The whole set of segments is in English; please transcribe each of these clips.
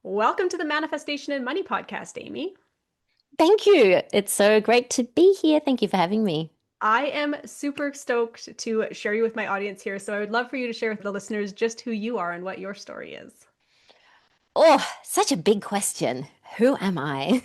Welcome to the Manifestation and Money podcast, Amy. Thank you. It's so great to be here. Thank you for having me. I am super stoked to share you with my audience here. So I would love for you to share with the listeners just who you are and what your story is. Oh, such a big question. Who am I?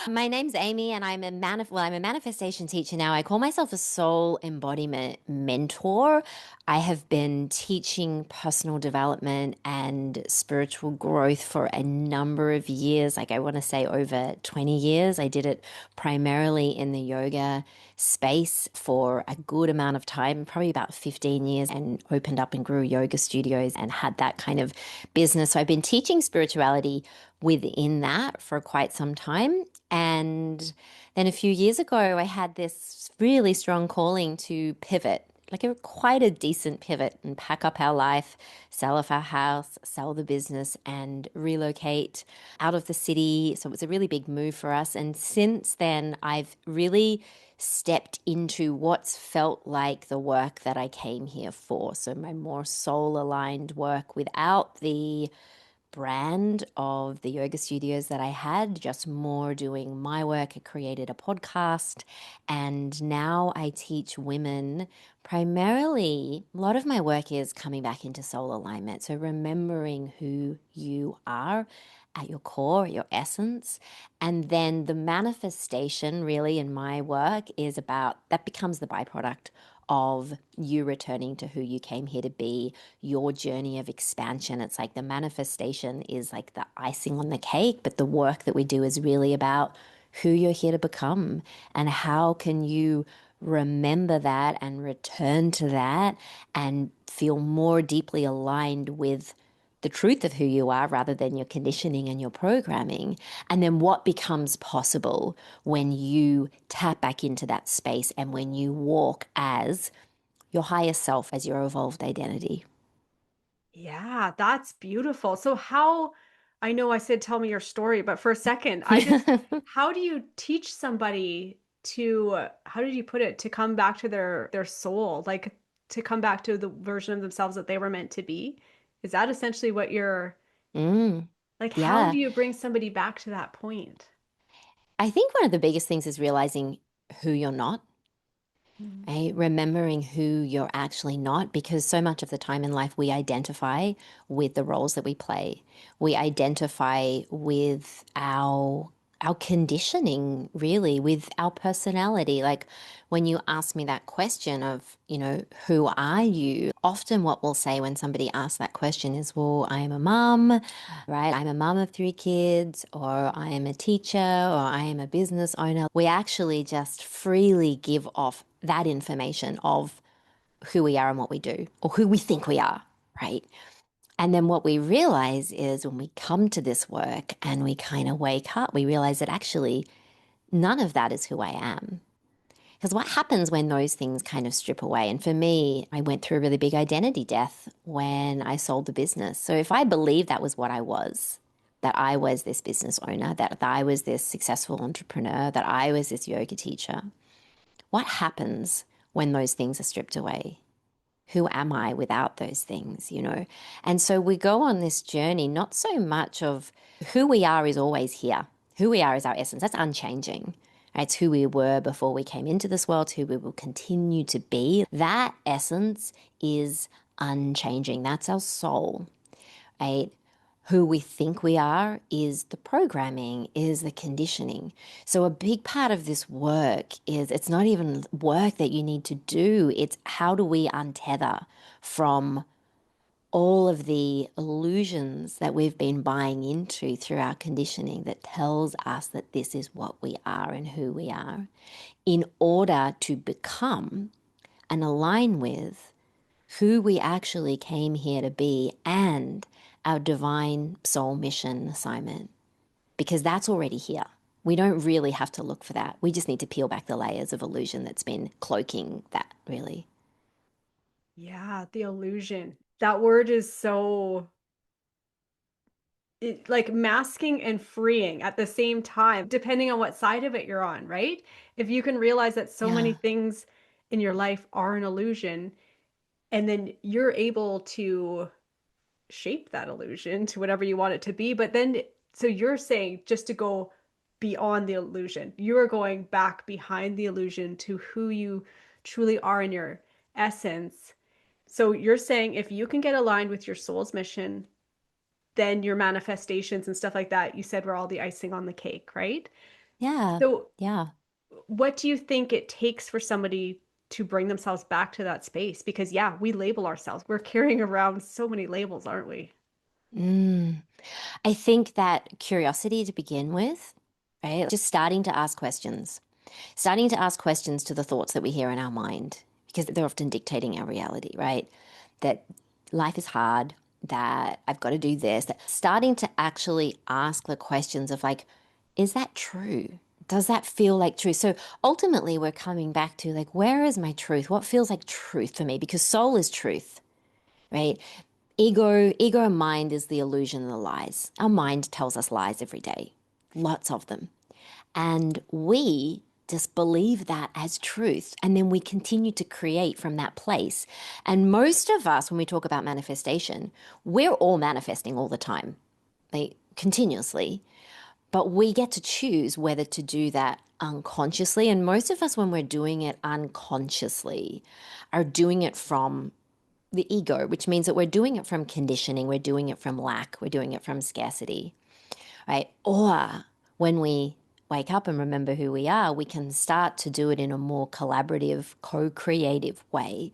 My name's Amy, and I'm a manifestation teacher now. I call myself a soul embodiment mentor. I have been teaching personal development and spiritual growth for a number of years. Like I want to say over 20 years. I did it primarily in the yoga space for a good amount of time, probably about 15 years, and opened up and grew yoga studios and had that kind of business. So I've been teaching spirituality within that for quite some time. And then a few years ago, I had this really strong calling to pivot, like quite a decent pivot, and pack up our life, sell off our house, sell the business, and relocate out of the city. So it was a really big move for us. And since then, I've really stepped into what's felt like the work that I came here for. So my more soul aligned work without the brand of the yoga studios that I had, just more doing my work. I created a podcast, and now I teach women. Primarily, a lot of my work is coming back into soul alignment. So, remembering who you are at your core, your essence. And then the manifestation, really, in my work is about that becomes the byproduct of you returning to who you came here to be, your journey of expansion. It's like the manifestation is like the icing on the cake, but the work that we do is really about who you're here to become and how can you remember that and return to that and feel more deeply aligned with the truth of who you are rather than your conditioning and your programming. And then what becomes possible when you tap back into that space and when you walk as your higher self, as your evolved identity. Yeah, that's beautiful. I know I said tell me your story, but for a second, how do you teach somebody how did you put it, to come back to their soul, like to come back to the version of themselves that they were meant to be? Is that essentially what you're Mm, like, how do yeah. you bring somebody back to that point? I think one of the biggest things is realizing who you're not, Mm. right? Remembering who you're actually not, because so much of the time in life we identify with the roles that we play. We identify with our conditioning, really, with our personality. Like when you ask me that question of, who are you? Often what we'll say when somebody asks that question is, well, I'm a mom, right? I'm a mom of three kids, or I am a teacher, or I am a business owner. We actually just freely give off that information of who we are and what we do, or who we think we are, right? And then what we realize is when we come to this work and we kind of wake up, we realize that actually none of that is who I am. Because what happens when those things kind of strip away? And for me, I went through a really big identity death when I sold the business. So if I believed that was what I was, that I was this business owner, that I was this successful entrepreneur, that I was this yoga teacher, what happens when those things are stripped away? Who am I without those things? And so we go on this journey, not so much of who we are is always here. Who we are is our essence. That's unchanging. It's who we were before we came into this world, who we will continue to be. That essence is unchanging. That's our soul, right? Who we think we are is the programming, is the conditioning. So, a big part of this work is it's not even work that you need to do, it's how do we untether from all of the illusions that we've been buying into through our conditioning that tells us that this is what we are and who we are, in order to become and align with who we actually came here to be and our divine soul mission assignment, because that's already here. We don't really have to look for that. We just need to peel back the layers of illusion that's been cloaking that, really. Yeah, the illusion. That word is so like masking and freeing at the same time, depending on what side of it you're on, right? If you can realize that so many Yeah. things in your life are an illusion, and then you're able to shape that illusion to whatever you want it to be. But then, so you're saying just to go beyond the illusion, you are going back behind the illusion to who you truly are in your essence. So you're saying if you can get aligned with your soul's mission, then your manifestations and stuff like that, you said were all the icing on the cake, right? Yeah. So Yeah. what do you think it takes for somebody to bring themselves back to that space? Because, yeah, we label ourselves. We're carrying around so many labels, aren't we? Mm. I think that curiosity to begin with, right? Just starting to ask questions to the thoughts that we hear in our mind, because they're often dictating our reality, right? That life is hard, that I've got to do this, that starting to actually ask the questions of like, is that true? Does that feel like truth? So ultimately, we're coming back to like, where is my truth? What feels like truth for me? Because soul is truth, right? Ego and mind is the illusion and the lies. Our mind tells us lies every day, lots of them. And we just believe that as truth. And then we continue to create from that place. And most of us, when we talk about manifestation, we're all manifesting all the time, like continuously. But we get to choose whether to do that unconsciously. And most of us, when we're doing it unconsciously, are doing it from the ego, which means that we're doing it from conditioning, we're doing it from lack, we're doing it from scarcity, right? Or when we wake up and remember who we are, we can start to do it in a more collaborative, co creative way.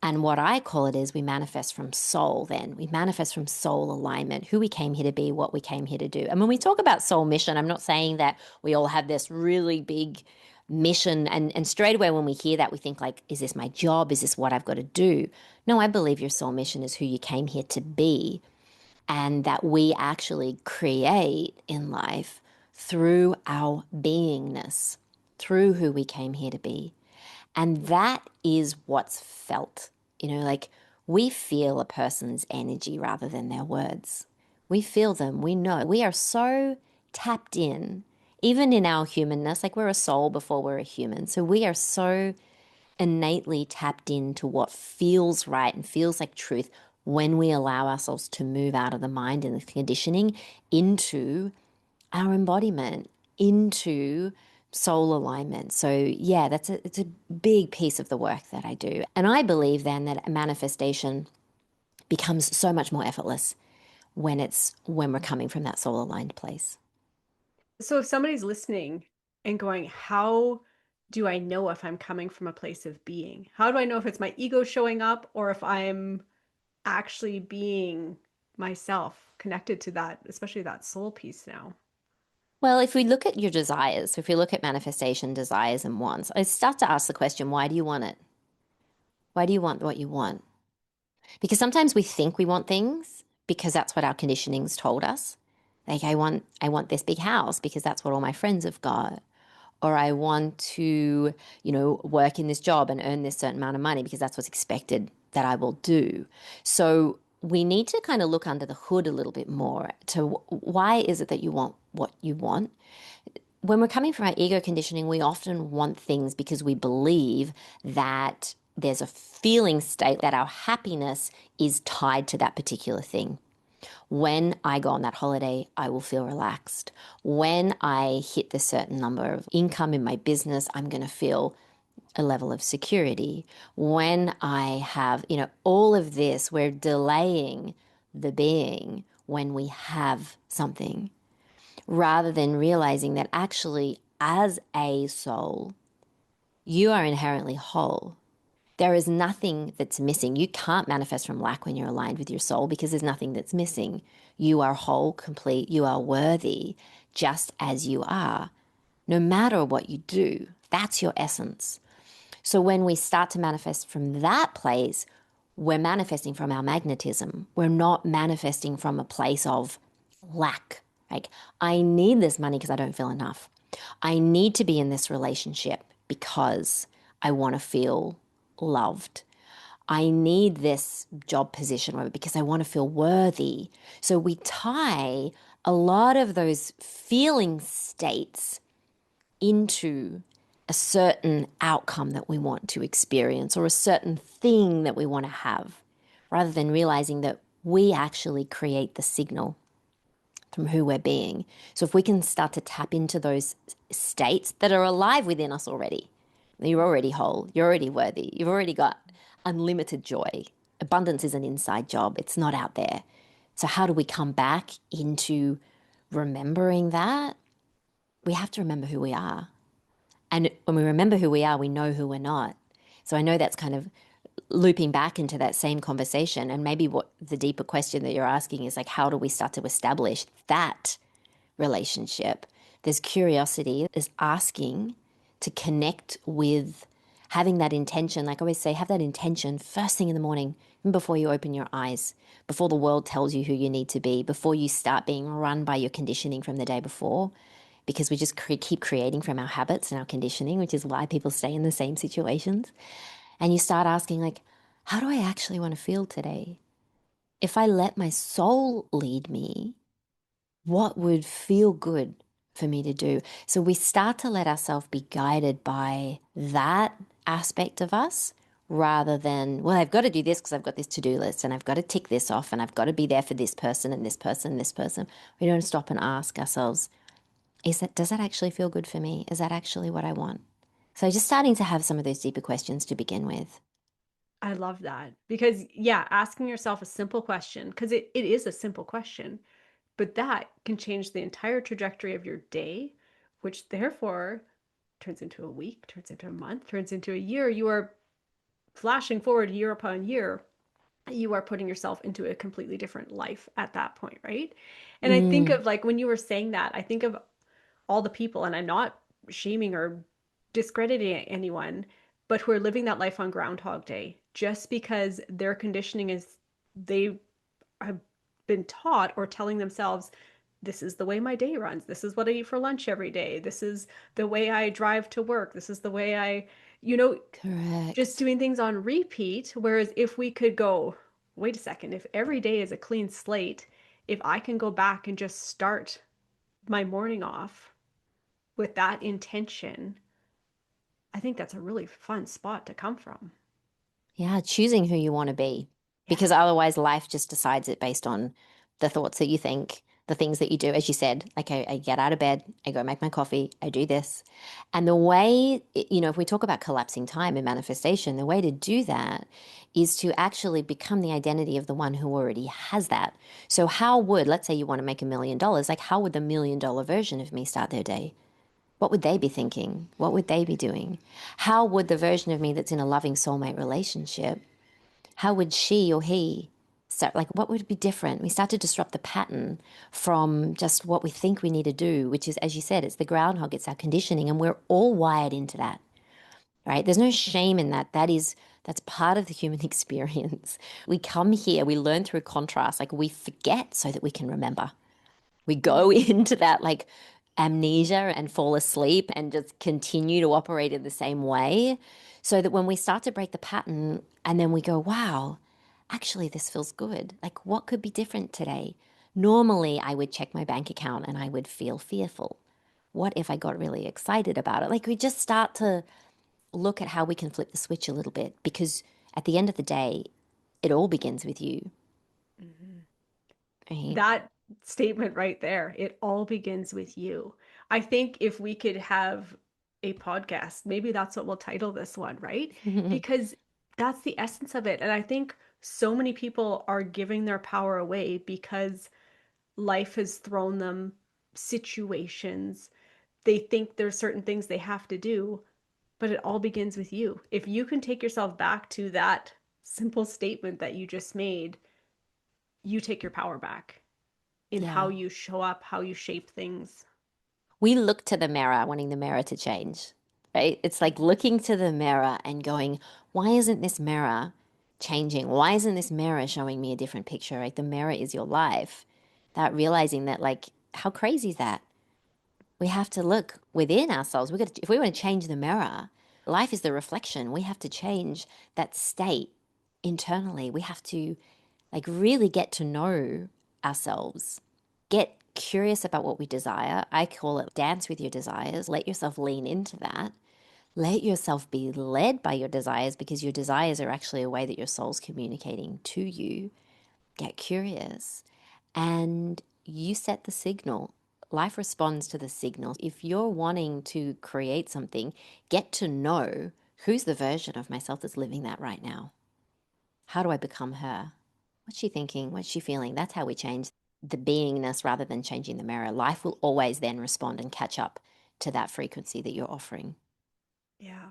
And what I call it is we manifest from soul, then. We manifest from soul alignment, who we came here to be, what we came here to do. And when we talk about soul mission, I'm not saying that we all have this really big mission. And straight away, when we hear that, we think, like, is this my job? Is this what I've got to do? No, I believe your soul mission is who you came here to be, and that we actually create in life through our beingness, through who we came here to be. And that is what's felt. Like we feel a person's energy rather than their words. We feel them, we know. We are so tapped in, even in our humanness, like we're a soul before we're a human. So we are so innately tapped into what feels right and feels like truth when we allow ourselves to move out of the mind and the conditioning into our embodiment, into soul alignment. So yeah, it's a big piece of the work that I do. And I believe then that manifestation becomes so much more effortless when we're coming from that soul aligned place. So if somebody's listening and going, how do I know if I'm coming from a place of being? How do I know if it's my ego showing up or if I'm actually being myself connected to that, especially that soul piece now? Well, if we look at your desires, so if you look at manifestation, desires, and wants, I start to ask the question, why do you want it? Why do you want what you want? Because sometimes we think we want things because that's what our conditioning's told us. Like I want this big house because that's what all my friends have got. Or I want to, work in this job and earn this certain amount of money because that's what's expected that I will do. So we need to kind of look under the hood a little bit more to why is it that you want what you want? When we're coming from our ego conditioning, we often want things because we believe that there's a feeling state that our happiness is tied to that particular thing. When I go on that holiday, I will feel relaxed. When I hit the certain number of income in my business, I'm going to feel a level of security. When I have, all of this, we're delaying the being when we have something rather than realizing that actually, as a soul, you are inherently whole. There is nothing that's missing. You can't manifest from lack when you're aligned with your soul because there's nothing that's missing. You are whole, complete, you are worthy just as you are, no matter what you do. That's your essence. So when we start to manifest from that place, we're manifesting from our magnetism. We're not manifesting from a place of lack. Like, I need this money because I don't feel enough. I need to be in this relationship because I want to feel loved. I need this job position because I want to feel worthy. So we tie a lot of those feeling states into a certain outcome that we want to experience or a certain thing that we want to have, rather than realizing that we actually create the signal from who we're being. So if we can start to tap into those states that are alive within us already, you're already whole, you're already worthy, you've already got unlimited joy. Abundance is an inside job, it's not out there. So how do we come back into remembering that? We have to remember who we are. And when we remember who we are, we know who we're not. So I know that's kind of looping back into that same conversation. And maybe what the deeper question that you're asking is like, how do we start to establish that relationship? There's curiosity, there's asking to connect with having that intention. Like I always say, have that intention first thing in the morning, even before you open your eyes, before the world tells you who you need to be, before you start being run by your conditioning from the day before. Because we just keep creating from our habits and our conditioning, which is why people stay in the same situations. And you start asking, like, how do I actually want to feel today? If I let my soul lead me, what would feel good for me to do? So we start to let ourselves be guided by that aspect of us rather than, well, I've got to do this because I've got this to-do list and I've got to tick this off and I've got to be there for this person and this person and this person. We don't stop and ask ourselves, does that actually feel good for me? Is that actually what I want? So just starting to have some of those deeper questions to begin with. I love that because, yeah, asking yourself a simple question, because it is a simple question, but that can change the entire trajectory of your day, which therefore turns into a week, turns into a month, turns into a year. You are flashing forward year upon year. You are putting yourself into a completely different life at that point, right? And I think Mm, of like when you were saying that, I think of all the people, and I'm not shaming or discrediting anyone, but who are living that life on Groundhog Day just because their conditioning is they have been taught or telling themselves, this is the way my day runs. This is what I eat for lunch every day. This is the way I drive to work. This is the way I, you know, just correct. doing things on repeat. Whereas if we could go, wait a second, if every day is a clean slate, if I can go back and just start my morning off with that intention, I think that's a really fun spot to come from. Yeah, choosing who you want to be. Because Yeah. otherwise, life just decides it based on the thoughts that you think, the things that you do. As you said, like I get out of bed, I go make my coffee, I do this. And the way, if we talk about collapsing time and manifestation, the way to do that is to actually become the identity of the one who already has that. So, let's say you want to make $1 million, like, how would the $1 million version of me start their day? What would they be thinking? What would they be doing? How would the version of me that's in a loving soulmate relationship, how would she or he start? Like, what would be different? We start to disrupt the pattern from just what we think we need to do, which is, as you said, it's the groundhog, it's our conditioning, and we're all wired into that, right? There's no shame in that. That's part of the human experience. We come here, we learn through contrast, like we forget so that we can remember. We go Mm-hmm. into that like amnesia and fall asleep and just continue to operate in the same way. So that when we start to break the pattern and then we go, wow, actually, this feels good. Like, what could be different today? Normally, I would check my bank account and I would feel fearful. What if I got really excited about it? Like, we just start to look at how we can flip the switch a little bit because at the end of the day, it all begins with you, Mm-hmm. right? That statement right there, it all begins with you. I think if we could have a podcast, maybe that's what we'll title this one, right? Because that's the essence of it. And I think so many people are giving their power away because life has thrown them situations. They think there's certain things they have to do, but it all begins with you. If you can take yourself back to that simple statement that you just made, you take your power back in how Yeah. you show up, how you shape things. We look to the mirror wanting the mirror to change, right? It's like Mhm. looking to the mirror and going, why isn't this mirror changing? Why isn't this mirror showing me a different picture? Right? The mirror is your life. That realizing that, like, how crazy is that? We have to look within ourselves. If we want to change the mirror, life is the reflection. We have to change that state internally. We have to like really get to know ourselves, get curious about what we desire. I call it dance with your desires. Let yourself lean into that. Let yourself be led by your desires because your desires are actually a way that your soul's communicating to you. get curious, and you set the signal. Life responds to the signal. If you're wanting to create something, get to know who's the version of myself that's living that right now. How do I become her? What's she thinking? What's she feeling? That's how we change the beingness rather than changing the mirror. Life will always then respond and catch up to that frequency that you're offering. Yeah.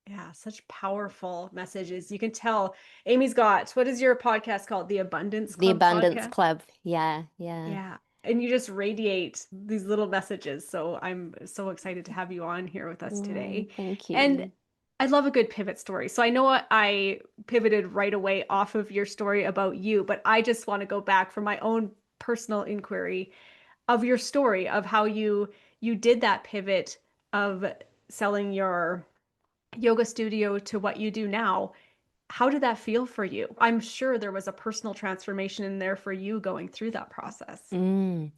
Yeah, such powerful messages. You can tell Amy's got, what is your podcast called? The Abundance The Club Abundance podcast? Club. Yeah, yeah. Yeah. And you just radiate these little messages. So I'm so excited to have you on here with us Oh, today. thank And you. I love a good pivot story. So I know I pivoted right away off of your story about you, but I just want to go back for my own personal inquiry of your story of how you did that pivot of selling your yoga studio to what you do now. How did that feel for you? I'm sure there was a personal transformation in there for you going through that process. Mm.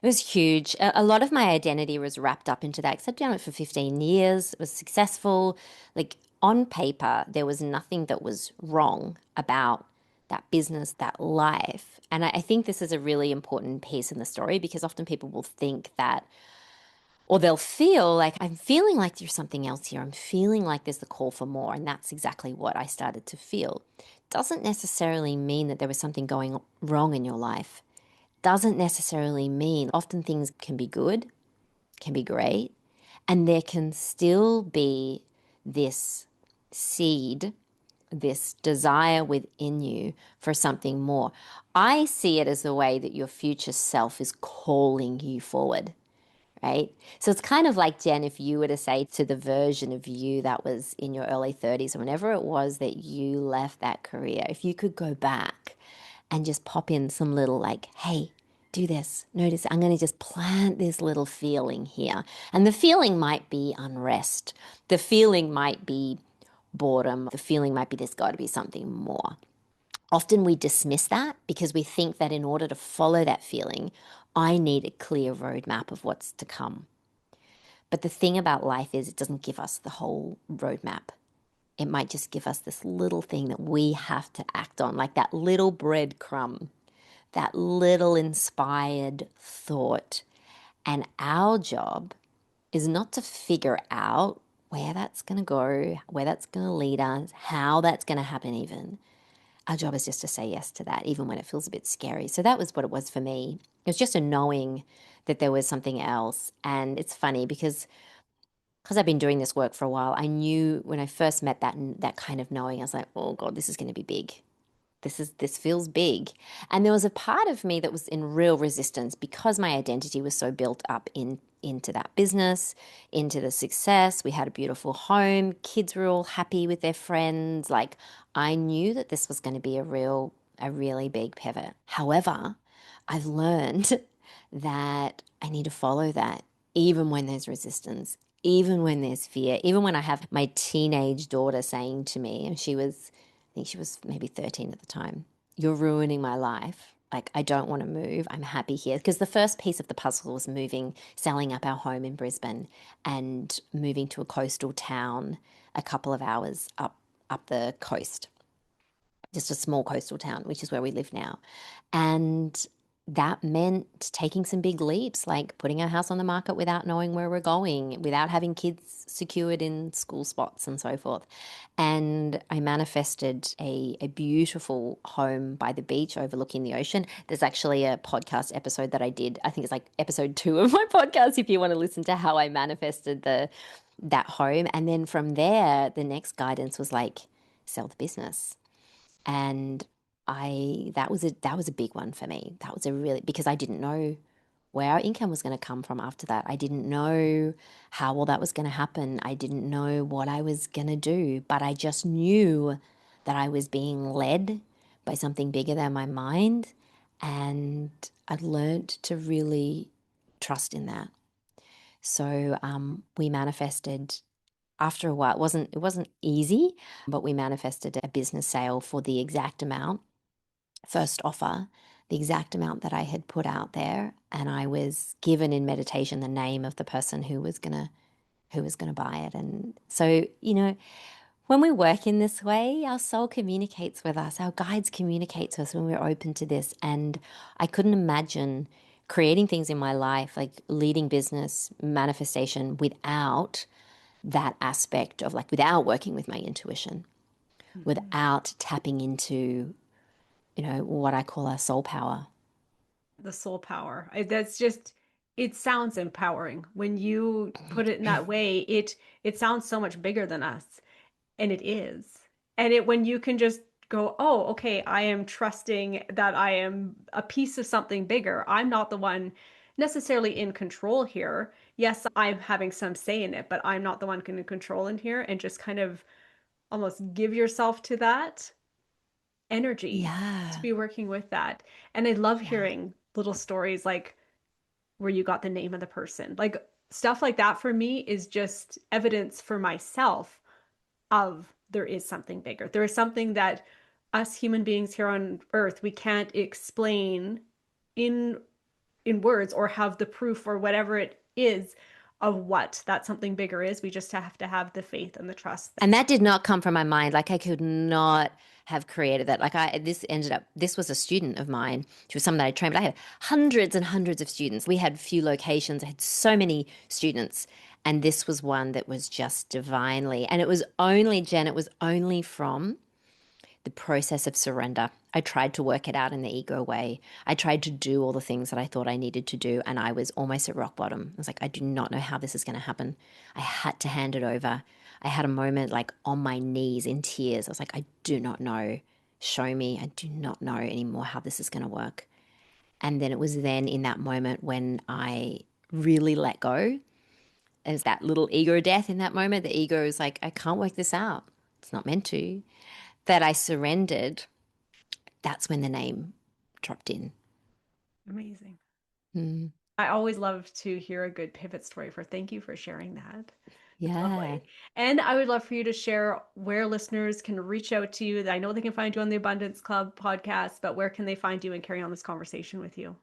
It was huge. A lot of my identity was wrapped up into that because I'd done it for 15 years. It was successful. Like on paper, there was nothing that was wrong about that business, that life. And I think this is a really important piece in the story because often people will think that, or they'll feel like, I'm feeling like there's something else here. I'm feeling like there's the call for more. And that's exactly what I started to feel. Doesn't necessarily mean that there was something going wrong in your life. Doesn't necessarily mean often things can be good, can be great, and there can still be this seed, this desire within you for something more. I see it as the way that your future self is calling you forward, right? So it's kind of like, Jen, if you were to say to the version of you that was in your early 30s or whenever it was that you left that career, if you could go back and just pop in some little like, hey, do this, notice, I'm going to just plant this little feeling here. And the feeling might be unrest. The feeling might be boredom. The feeling might be there's got to be something more. Often we dismiss that because we think that in order to follow that feeling, I need a clear roadmap of what's to come. But the thing about life is it doesn't give us the whole roadmap. It might just give us this little thing that we have to act on, like that little breadcrumb, that little inspired thought. And our job is not to figure out where that's going to go, where that's going to lead us, how that's going to happen, even. Our job is just to say yes to that, even when it feels a bit scary. So that was what it was for me. It was just a knowing that there was something else. And it's funny because I've been doing this work for a while, I knew when I first met that kind of knowing, I was like, oh God, this is going to be big. This feels big. And there was a part of me that was in real resistance because my identity was so built up into that business, into the success. We had a beautiful home, kids were all happy with their friends. Like I knew that this was going to be a really big pivot. However, I've learned that I need to follow that even when there's resistance, even when there's fear, even when I have my teenage daughter saying to me, and I think she was maybe 13 at the time, you're ruining my life. Like, I don't want to move. I'm happy here. Because the first piece of the puzzle was moving, selling up our home in Brisbane and moving to a coastal town a couple of hours up the coast, just a small coastal town, which is where we live now. And that meant taking some big leaps, like putting our house on the market without knowing where we're going, without having kids secured in school spots and so forth. And I manifested a beautiful home by the beach overlooking the ocean. There's actually a podcast episode that I did. I think it's like episode 2 of my podcast if you want to listen to how I manifested that home. And then from there, the next guidance was like, sell the business. And that was a big one for me. That was a really, because I didn't know where our income was going to come from after that. I didn't know how all that was going to happen. I didn't know what I was going to do, but I just knew that I was being led by something bigger than my mind, and I learned to really trust in that. So we manifested after a while. It wasn't easy, but we manifested a business sale for the exact amount, first offer, the exact amount that I had put out there, and I was given in meditation the name of the person who was gonna buy it. And so, When we work in this way, our soul communicates with us, our guides communicate to us when we're open to this. And I couldn't imagine creating things in my life, like leading business, manifestation, without that aspect of like, without working with my intuition, Mhm. without tapping into, what I call our soul power. The soul power. That's just, it sounds empowering when you put it in that way. It sounds so much bigger than us, and it is. And it when you can just go, "Oh, okay, I am trusting that I am a piece of something bigger. I'm not the one necessarily in control here. Yes, I'm having some say in it, but I'm not the one in control in here," and just kind of almost give yourself to that energy to Yeah. be working with that. And I love Yeah. hearing little stories like where you got the name of the person. Like stuff like that for me is just evidence for myself of there is something bigger. There is something that us human beings here on earth we can't explain in words or have the proof or whatever it is of what that something bigger is. We just have to have the faith and the trust. And that did not come from my mind. Like I could not have created that. This was a student of mine. She was someone that I trained, but I had hundreds and hundreds of students. We had few locations. I had so many students. And this was one that was just divinely. And it was only, Jen, it was only from the process of surrender. I tried to work it out in the ego way. I tried to do all the things that I thought I needed to do, and I was almost at rock bottom. I was like, I do not know how this is going to happen. I had to hand it over. I had a moment like on my knees in tears. I was like, I do not know. Show me. I do not know anymore how this is going to work. And then it was then in that moment when I really let go. There's that little ego death in that moment. The ego is like, I can't work this out. It's not meant to. That I surrendered, that's when the name dropped in. Amazing. Mm, I always love to hear a good pivot story for thank you for sharing that. That's yeah. lovely. And I would love for you to share where listeners can reach out to you. I know they can find you on the Abundance Club podcast, but where can they find you and carry on this conversation with you?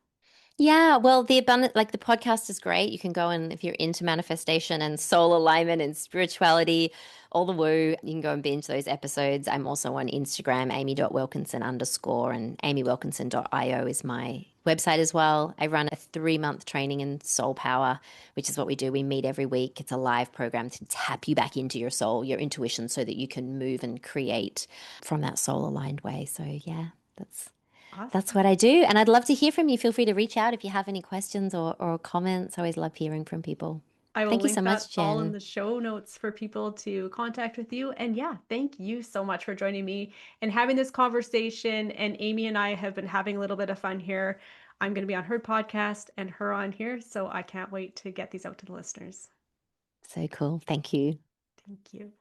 Yeah, well, the abundant, like the podcast is great. You can go and if you're into manifestation and soul alignment and spirituality, all the woo, you can go and binge those episodes. I'm also on Instagram, amy.wilkinson underscore, and amywilkinson.io is my website as well. I run a 3-month training in soul power, which is what we do. We meet every week. It's a live program to tap you back into your soul, your intuition, so that you can move and create from that soul aligned way. So, yeah, that's Awesome. what I do. And I'd love to hear from you. Feel free to reach out if you have any questions or comments. I always love hearing from people. I will Thank you so link that much, all in Jen. the show notes for people to contact with you. And yeah, thank you so much for joining me and having this conversation. And Amy and I have been having a little bit of fun here. I'm going to be on her podcast and her on here. So I can't wait to get these out to the listeners. So cool. Thank you. Thank you.